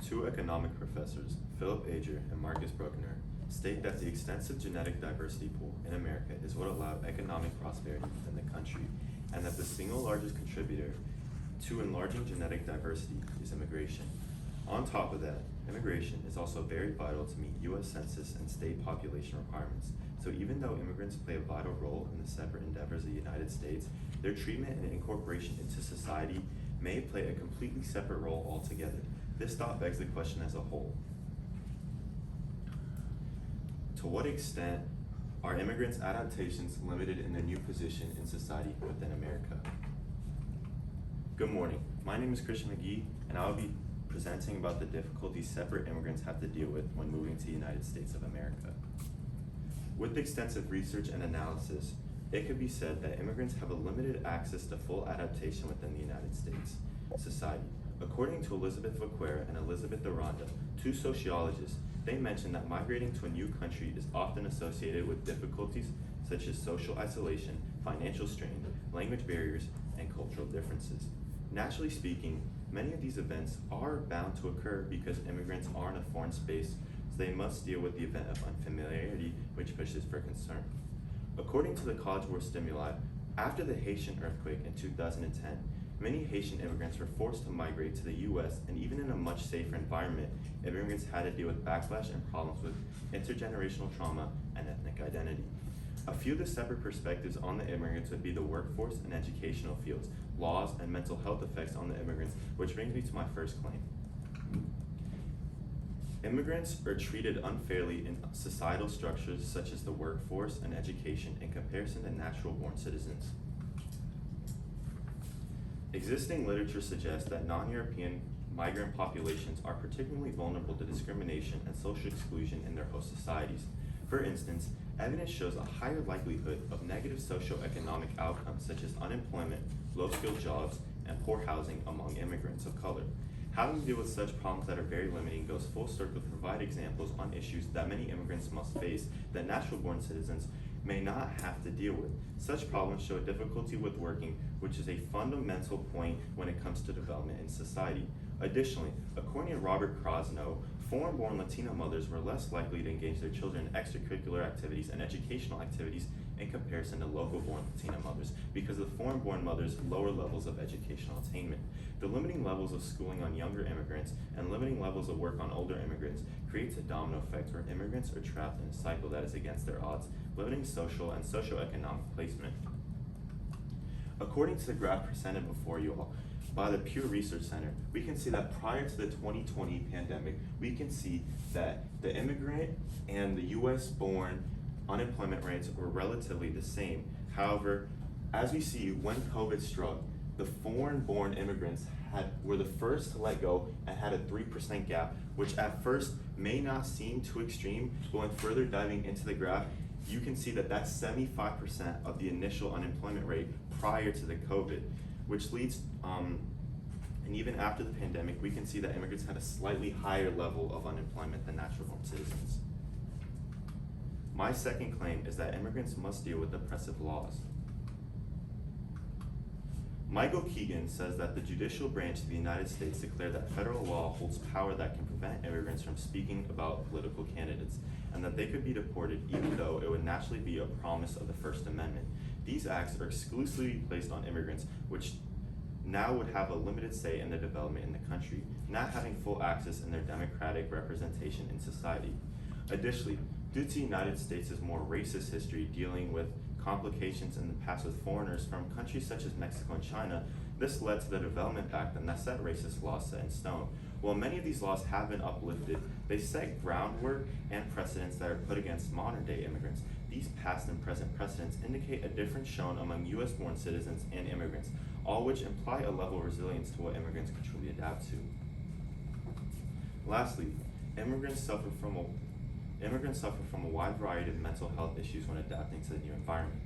Two economic professors, Philip Ager and Marcus Bruckner, state that the extensive genetic diversity pool in America is what allowed economic prosperity within the country, and that the single largest contributor to enlarging genetic diversity is immigration. On top of that, immigration is also very vital to meet U.S. Census and state population requirements. So even though immigrants play a vital role in the separate endeavors of the United States, their treatment and incorporation into society may play a completely separate role altogether. This thought begs the question as a whole. To what extent are immigrants' adaptations limited in their new position in society within America? Good morning, my name is Christian McGee, and I will be presenting about the difficulties separate immigrants have to deal with when moving to the United States of America. With extensive research and analysis, it could be said that immigrants have a limited access to full adaptation within the United States society. According to Elizabeth Vaquera and Elizabeth Aranda, two sociologists, they mention that migrating to a new country is often associated with difficulties such as social isolation, financial strain, language barriers, and cultural differences. Naturally speaking, many of these events are bound to occur because immigrants are in a foreign space, so they must deal with the event of unfamiliarity, which pushes for concern. According to the College Board stimuli, after the Haitian earthquake in 2010, many Haitian immigrants were forced to migrate to the U.S., and even in a much safer environment, immigrants had to deal with backlash and problems with intergenerational trauma and ethnic identity. A few of the separate perspectives on the immigrants would be the workforce and educational fields, laws, and mental health effects on the immigrants, which brings me to my first claim. Immigrants are treated unfairly in societal structures such as the workforce and education in comparison to natural-born citizens. Existing literature suggests that non-European migrant populations are particularly vulnerable to discrimination and social exclusion in their host societies. For instance, evidence shows a higher likelihood of negative socioeconomic outcomes such as unemployment, low-skilled jobs, and poor housing among immigrants of color. Having to deal with such problems that are very limiting goes full circle to provide examples on issues that many immigrants must face that natural-born citizens may not have to deal with. Such problems show difficulty with working, which is a fundamental point when it comes to development in society. Additionally, according to Robert Krasno, foreign-born Latino mothers were less likely to engage their children in extracurricular activities and educational activities in comparison to local-born Latino mothers because of foreign-born mothers' lower levels of educational attainment. The limiting levels of schooling on younger immigrants and limiting levels of work on older immigrants creates a domino effect where immigrants are trapped in a cycle that is against their odds, limiting social and socioeconomic placement. According to the graph presented before you all by the Pew Research Center, we can see that prior to the 2020 pandemic, we can see that the immigrant and the US-born unemployment rates were relatively the same. However, as we see, when COVID struck, the foreign-born immigrants were the first to let go and had a 3% gap, which at first may not seem too extreme, but when further diving into the graph, you can see that that's 75% of the initial unemployment rate prior to the COVID, which leads, and even after the pandemic, we can see that immigrants had a slightly higher level of unemployment than natural-born citizens. My second claim is that immigrants must deal with oppressive laws. Michael Keegan says that the judicial branch of the United States declared that federal law holds power that can prevent immigrants from speaking about political candidates, and that they could be deported even though it would naturally be a promise of the First Amendment. These acts are exclusively placed on immigrants, which now would have a limited say in their development in the country, not having full access in their democratic representation in society. Additionally, due to the United States' more racist history dealing with complications in the past with foreigners from countries such as Mexico and China, this led to the development back then that set racist laws set in stone. While many of these laws have been uplifted, they set groundwork and precedents that are put against modern-day immigrants. These past and present precedents indicate a difference shown among US-born citizens and immigrants, all which imply a level of resilience to what immigrants can truly adapt to. Lastly, immigrants suffer from a wide variety of mental health issues when adapting to the new environment.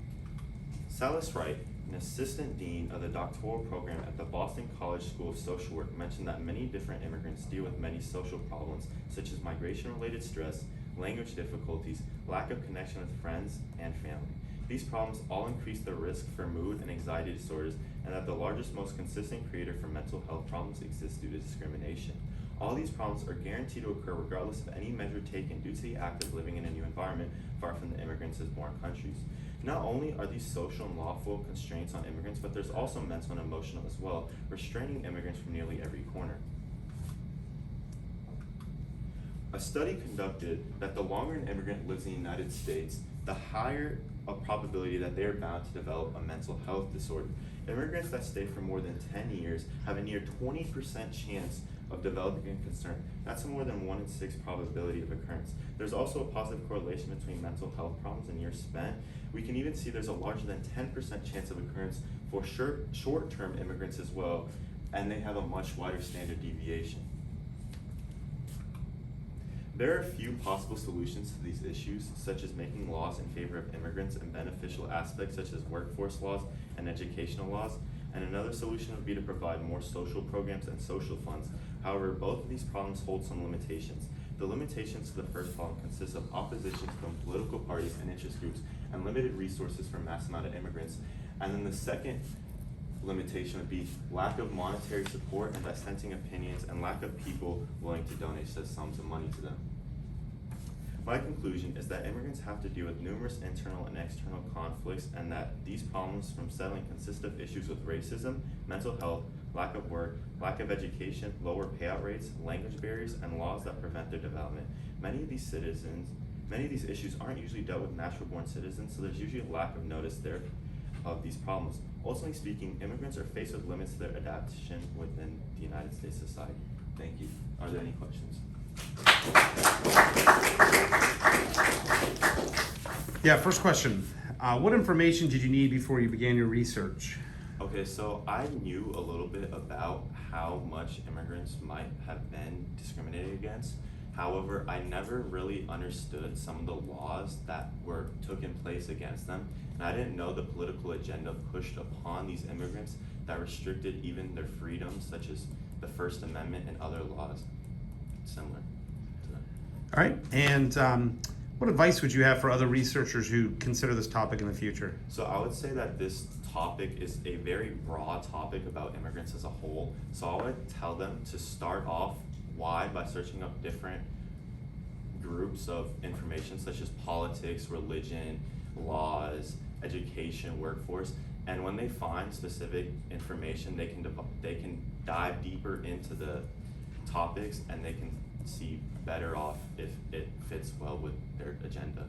Salis Wright, an assistant dean of the doctoral program at the Boston College School of Social Work, mentioned that many different immigrants deal with many social problems, such as migration-related stress, language difficulties, lack of connection with friends and family. These problems all increase the risk for mood and anxiety disorders, and that the largest, most consistent creator for mental health problems exists due to discrimination. All these problems are guaranteed to occur regardless of any measure taken due to the act of living in a new environment far from the immigrants' born countries. Not only are these social and lawful constraints on immigrants, but there's also mental and emotional as well, restraining immigrants from nearly every corner. A study conducted that the longer an immigrant lives in the United States, the higher a probability that they are bound to develop a mental health disorder. Immigrants that stay for more than 10 years have a near 20% chance of developing a concern. That's a more than 1 in 6 probability of occurrence. There's also a positive correlation between mental health problems and years spent. We can even see there's a larger than 10% chance of occurrence for short-term immigrants as well, and they have a much wider standard deviation. There are a few possible solutions to these issues, such as making laws in favor of immigrants and beneficial aspects such as workforce laws and educational laws, and another solution would be to provide more social programs and social funds. However, both of these problems hold some limitations. The limitations to the first problem consist of opposition from political parties and interest groups and limited resources for mass amount of immigrants. And then the second limitation would be lack of monetary support and dissenting opinions and lack of people willing to donate such sums of money to them. My conclusion is that immigrants have to deal with numerous internal and external conflicts, and that these problems from settling consist of issues with racism, mental health, lack of work, lack of education, lower payout rates, language barriers, and laws that prevent their development. Many of these issues aren't usually dealt with natural-born citizens, so there's usually a lack of notice there of these problems. Ultimately speaking, immigrants are faced with limits to their adaptation within the United States society. Thank you. Are there any questions? Yeah, first question. What information did you need before you began your research? Okay, so I knew a little bit about how much immigrants might have been discriminated against. However, I never really understood some of the laws that took in place against them. And I didn't know the political agenda pushed upon these immigrants that restricted even their freedoms, such as the First Amendment and other laws similar to them. All right, and what advice would you have for other researchers who consider this topic in the future? So I would say that this topic is a very broad topic about immigrants as a whole. So I would tell them to start off wide by searching up different groups of information such as politics, religion, laws, education, workforce, and when they find specific information, they can dive deeper into the topics and they can see better off if it fits well with their agenda.